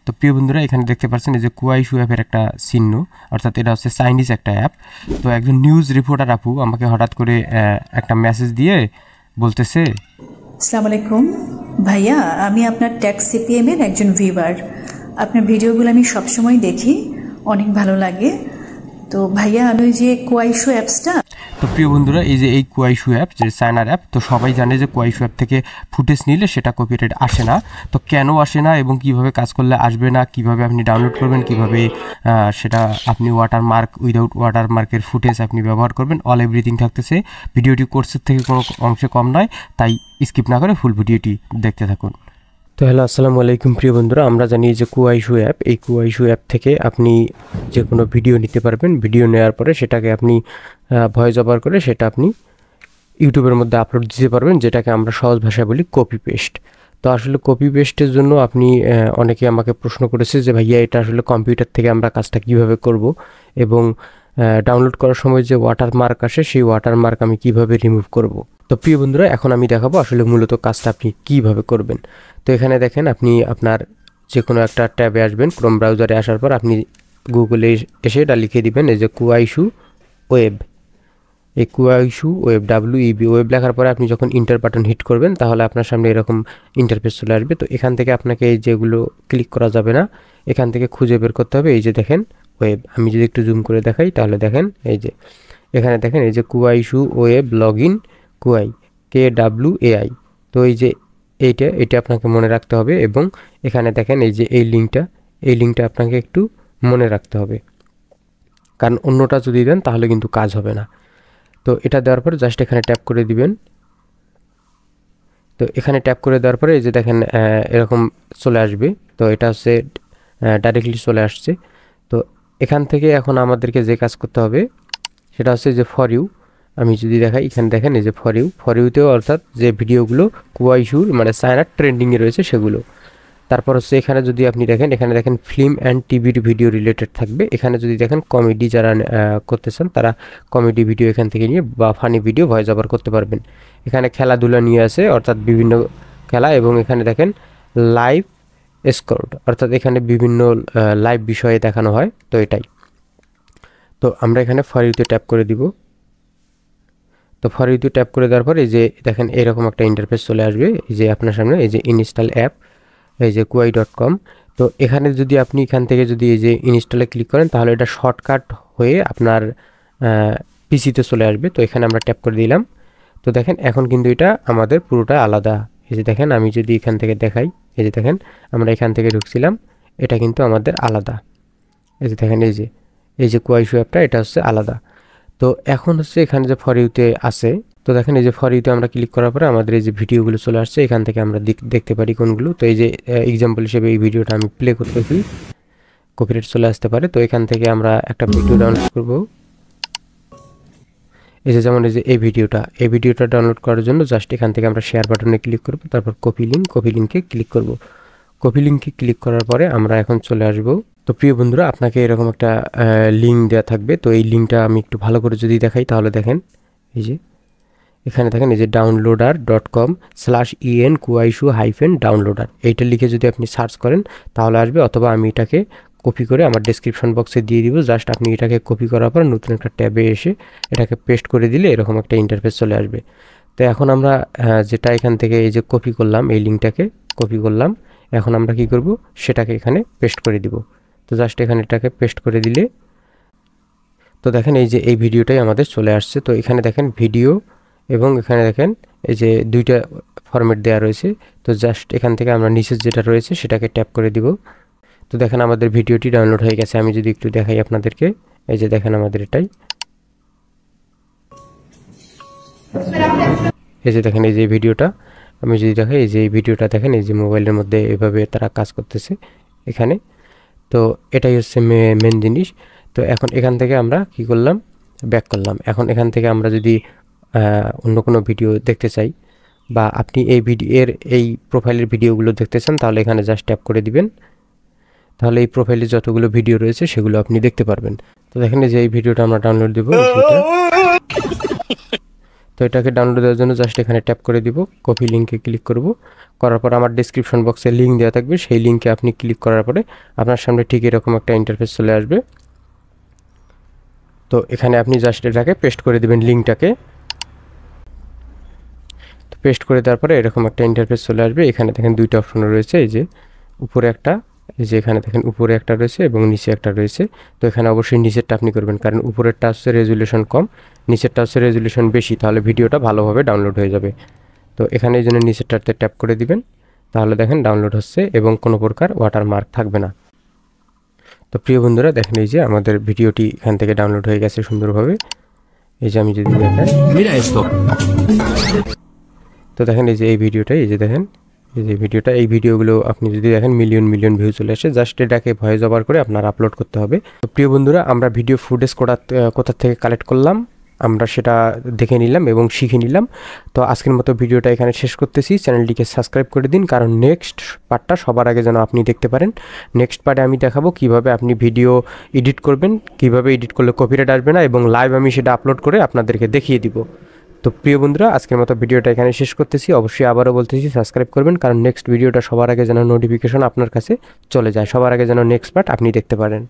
তো প্রিয় বন্ধুরা এখানে দেখতে পাচ্ছেন এই যে কুয়াইশু অ্যাপের একটা চিহ্ন, অর্থাৎ এটা হচ্ছে চাইনিজ একটা অ্যাপ। তো একজন নিউজ রিপোর্টার আপু আমাকে হঠাৎ করে একটা মেসেজ দিয়ে বলতেছে, আসসালামু আলাইকুম ভাইয়া, আমি আপনার ট্যাক্স সিপিএম এর একজন ভিউয়ার। আপনার ভিডিওগুলো আমি সবসময় দেখি, অনেক ভালো লাগে। তো ভাইয়া আমি ওই যে কুয়াইশু অ্যাপসটা। তো প্রিয় বন্ধুরা এই যে এই কুয়াইশু অ্যাপ, যে চায়নার অ্যাপ, তো সবাই জানে যে কুয়াইশু অ্যাপ থেকে ফুটেজ নিলে সেটা কপিরাইট আসে না। তো কেন আসে না এবং কিভাবে কাজ করলে আসবে না, কিভাবে আপনি ডাউনলোড করবেন, কিভাবে সেটা আপনি ওয়াটারমার্ক উইদাউট ওয়াটারমার্কের ফুটেজ আপনি ব্যবহার করবেন, অল এভরিথিং থাকতেছে। ভিডিওটি কোর্সের থেকে কোনো অংশে কম নয়, তাই স্কিপ না করে ফুল ভিডিওটি দেখতে থাকুন। তো হ্যালো, আসসালামু আলাইকুম প্রিয় বন্ধুরা। আমরা জানি যে কুয়াইশু অ্যাপ, এই কুয়াইশু অ্যাপ থেকে আপনি যে কোনো ভিডিও নিতে পারবেন। ভিডিও নেওয়ার পরে সেটাকে আপনি ভয়েস ওভার করে সেটা আপনি ইউটিউবের মধ্যে আপলোড দিতে পারবেন, যেটাকে আমরা সহজ ভাষায় বলি কপি পেস্ট। তো আসলে কপি পেস্টের জন্য আপনি অনেকে আমাকে প্রশ্ন করেছে যে ভাইয়া এটা আসলে কম্পিউটার থেকে আমরা কাজটা কিভাবে করব, এবং ডাউনলোড করার সময় যে ওয়াটারমার্ক আসে সেই ওয়াটারমার্ক আমি কিভাবে রিমুভ করব। তো প্রিয় বন্ধুরা এখন আমি দেখাবো আসলে মূলত কাজটা আপনি কিভাবে করবেন। তো এখানে দেখেন, আপনি আপনার যে কোনো একটা ট্যাবে আসবেন, ক্রোম ব্রাউজারে আসার পর আপনি গুগলে এসে এটা লিখে দিবেন এই যে কুয়াইশু ওয়েব। এই কুয়াইশু ওয়েব, WEB ওয়েব লেখার পরে আপনি যখন ইন্টার বাটন হিট করবেন তাহলে আপনার সামনে এরকম ইন্টারফেস চলে আসবে। তো এখান থেকে আপনাকে এই যেগুলো ক্লিক করা যাবে না, এখান থেকে খুঁজে বের করতে হবে। এই যে দেখেন ওয়েব, আমি যদি একটু জুম করে দেখাই তাহলে দেখেন এই যে এখানে দেখেন এই যে কুয়াইশু ওয়েব লগ ইন কুয়াই KWAI। তো এই যে এইটা আপনাকে মনে রাখতে হবে, এবং এখানে দেখেন এই যে এই লিঙ্কটা আপনাকে একটু মনে রাখতে হবে, কারণ অন্যটা যদি দেন তাহলে কিন্তু কাজ হবে না। তো এটা দেওয়ার পরে জাস্ট এখানে ট্যাপ করে দিবেন। তো এখানে ট্যাপ করে দেওয়ার পরে এই যে দেখেন এরকম চলে আসবে। তো এটা হচ্ছে ডাইরেক্টলি চলে আসছে। তো এখান থেকে এখন আমাদেরকে যে কাজ করতে হবে সেটা হচ্ছে যে ফর ইউ। আমি যদি দেখাই, এখানে দেখেন এই যে ফর ইউতেও, অর্থাৎ যে ভিডিওগুলো কুয়াইশুর মানে চায়নার ট্রেন্ডিংয়ে রয়েছে সেগুলো। তারপর হচ্ছে এখানে যদি আপনি দেখেন, এখানে দেখেন ফিল্ম অ্যান্ড টিভির ভিডিও রিলেটেড থাকবে। এখানে যদি দেখেন কমেডি যারা করতে চান তারা কমেডি ভিডিও এখান থেকে নিয়ে বা ফানি ভিডিও ভয়েস ওভার করতে পারবেন। এখানে খেলাধুলা নিয়ে আছে, অর্থাৎ বিভিন্ন খেলা, এবং এখানে দেখেন লাইভ স্কোর্ড, অর্থাৎ এখানে বিভিন্ন লাইভ বিষয়ে দেখানো হয়। তো এটাই। তো আমরা এখানে ফর ইউতে ট্যাপ করে দিব। তো ফর ইউতে ট্যাপ করে দেওয়ার পর এই যে দেখেন এরকম একটা ইন্টারফেস চলে আসবে। এই যে আপনার সামনে এই যে ইনস্টল অ্যাপ, এই যে kuai.com। তো এখানে যদি আপনি এখান থেকে যদি এই যে ইনস্টলে ক্লিক করেন তাহলে এটা শর্টকাট হয়ে আপনার পিসিতে চলে আসবে। তো এখানে আমরা ট্যাপ করে দিলাম। তো দেখেন এখন কিন্তু এটা আমাদের পুরোটা আলাদা। এই যে দেখেন আমি যদি এখান থেকে দেখাই, এই যে দেখেন আমরা এখান থেকে ঢুকছিলাম, এটা কিন্তু আমাদের আলাদা। এই যে দেখেন এই যে কুয়াইশু অ্যাপটা এটা হচ্ছে আলাদা। তো এখন হচ্ছে এখানে যে ফর ইউতে আছে, তো দেখেন এই যে ফর ইউতে আমরা ক্লিক করার পরে আমাদের এই যে ভিডিওগুলো চলে আসছে, এখান থেকে আমরা দেখতে পারি কোনগুলো। তো এই যে এক্সাম্পল হিসেবে এই ভিডিওটা আমি প্লে করতেছি, কপিরাইট চলে আসতে পারে। তো এখান থেকে আমরা একটা ভিডিও ডাউনলোড করব। এই যে যেমন এই ভিডিওটা ডাউনলোড করার জন্য জাস্ট এখান থেকে আমরা শেয়ার বাটনে ক্লিক করব, তারপর কপি লিঙ্কে ক্লিক করব। কপি লিঙ্কে ক্লিক করার পরে আমরা এখন চলে আসব। তো প্রিয় বন্ধুরা আপনাকে এরকম একটা লিঙ্ক দেওয়া থাকবে। তো এই লিঙ্কটা আমি একটু ভালো করে যদি দেখাই তাহলে দেখেন এই যে এখানে দেখেন এই যে downloader.com/en kuaishu-downloader, এইটা লিখে যদি আপনি সার্চ করেন তাহলে আসবে, অথবা আমি এটাকে কপি করে আমার ডেসক্রিপশন বক্সে দিয়ে দিব। জাস্ট আপনি এটাকে কপি করার পর নতুন একটা ট্যাবে এসে এটাকে পেস্ট করে দিলে এরকম একটা ইন্টারফেস চলে আসবে। তো এখন আমরা যেটা এখান থেকে এই যে কপি করলাম, এই লিঙ্কটাকে কপি করলাম, এখন আমরা কি করব সেটাকে এখানে পেস্ট করে দিব। তো জাস্ট এখানে এটাকে পেস্ট করে দিলে তো দেখেন এই যে এই ভিডিওটাই আমাদের চলে আসছে। তো এখানে দেখেন ভিডিও, এবং এখানে দেখেন এই যে দুইটা ফরম্যাট দেওয়া রয়েছে। তো জাস্ট এখান থেকে আমরা নিচের যেটা রয়েছে সেটাকে ট্যাপ করে দিব। তো দেখেন আমাদের ভিডিওটি ডাউনলোড হয়ে গেছে। আমি যদি একটু দেখাই আপনাদেরকে, এই যে দেখেন আমাদের এটাই, এই যে দেখেন এই যে ভিডিওটা আমি যদি দেখাই, এই যে এই ভিডিওটা দেখেন এই যে মোবাইলের মধ্যে এভাবে তারা কাজ করতেছে এখানে। তো এটাই হচ্ছে মেন জিনিস। তো এখন এখান থেকে আমরা কি করলাম, ব্যাক করলাম। এখন এখান থেকে আমরা যদি অন্য কোনো ভিডিও দেখতে চাই, বা আপনি এই প্রোফাইলের ভিডিওগুলো দেখতে চান, তাহলে এখানে জাস্ট ট্যাপ করে দিবেন। তাহলে এই প্রোফাইলে যতগুলো ভিডিও রয়েছে সেগুলো আপনি দেখতে পারবেন। তো দেখেন যে এই ভিডিওটা আমরা ডাউনলোড দেব। তো এটাকে ডাউনলোড দেওয়ার জন্য জাস্ট এখানে ট্যাপ করে দিব, কপি লিঙ্কে ক্লিক করব। করার পর আমার ডেসক্রিপশন বক্সে লিঙ্ক দেওয়া থাকবে, সেই লিঙ্কে আপনি ক্লিক করার পরে আপনার সামনে ঠিক এরকম একটা ইন্টারফেস চলে আসবে। তো এখানে আপনি জাস্ট এটাকে পেস্ট করে দিবেন লিঙ্কটাকে। তো পেস্ট করে দেওয়ার পরে এরকম একটা ইন্টারফেস চলে আসবে। এখানে দেখেন দুইটা অপশন রয়েছে, এই যে উপরে একটা, এই যে এখানে দেখেন উপরে একটা রয়েছে এবং নিচে একটা রয়েছে। তো এখানে অবশ্যই নিচেরটা আপনি করবেন, কারণ উপরেরটা হচ্ছে রেজুলেশন কম, নিচেরটা হচ্ছে রেজুলেশন বেশি, তাহলে ভিডিওটা ভালোভাবে ডাউনলোড হয়ে যাবে। তো এখানে এই জন্য নিচেরটাতে ট্যাপ করে দিবেন, তাহলে দেখেন ডাউনলোড হচ্ছে এবং কোনো প্রকার ওয়াটারমার্ক থাকবে না। তো প্রিয় বন্ধুরা দেখেন এই যে আমাদের ভিডিওটি এখান থেকে ডাউনলোড হয়ে গেছে সুন্দরভাবে। এই যে আমি যদি দেখেন, তো দেখেন এই যে এই ভিডিওটা, এই যে দেখেন এই যে ভিডিওটা, এই ভিডিওগুলো আপনি যদি দেখেন মিলিয়ন মিলিয়ন ভিউ চলে আসে। জাস্ট এটাকে ভয়েস ওভার করে আপনার আপলোড করতে হবে। তো প্রিয় বন্ধুরা, আমরা ভিডিও ফুটেজ কোথা থেকে কালেক্ট করলাম আমরা সেটা দেখে নিলাম এবং শিখে নিলাম। তো আজকের মতো ভিডিওটা এখানে শেষ করতেছি। চ্যানেলটিকে সাবস্ক্রাইব করে দিন, কারণ নেক্সট পার্টটা সবার আগে যেন আপনি দেখতে পারেন। নেক্সট পার্টে আমি দেখাবো কিভাবে আপনি ভিডিও এডিট করবেন, কিভাবে এডিট করলে কপিরাইট আসবে না, এবং লাইভ আমি সেটা আপলোড করে আপনাদেরকে দেখিয়ে দিব। তো প্রিয় বন্ধুরা, আজকের মতো ভিডিওটা এখানে শেষ করতেছি। অবশ্যই আবারও বলতেছি সাবস্ক্রাইব করবেন, কারণ নেক্সট ভিডিওটা সবার আগে যেন নোটিফিকেশন আপনার কাছে চলে যায়, সবার আগে যেন নেক্সট পার্ট আপনি দেখতে পারেন।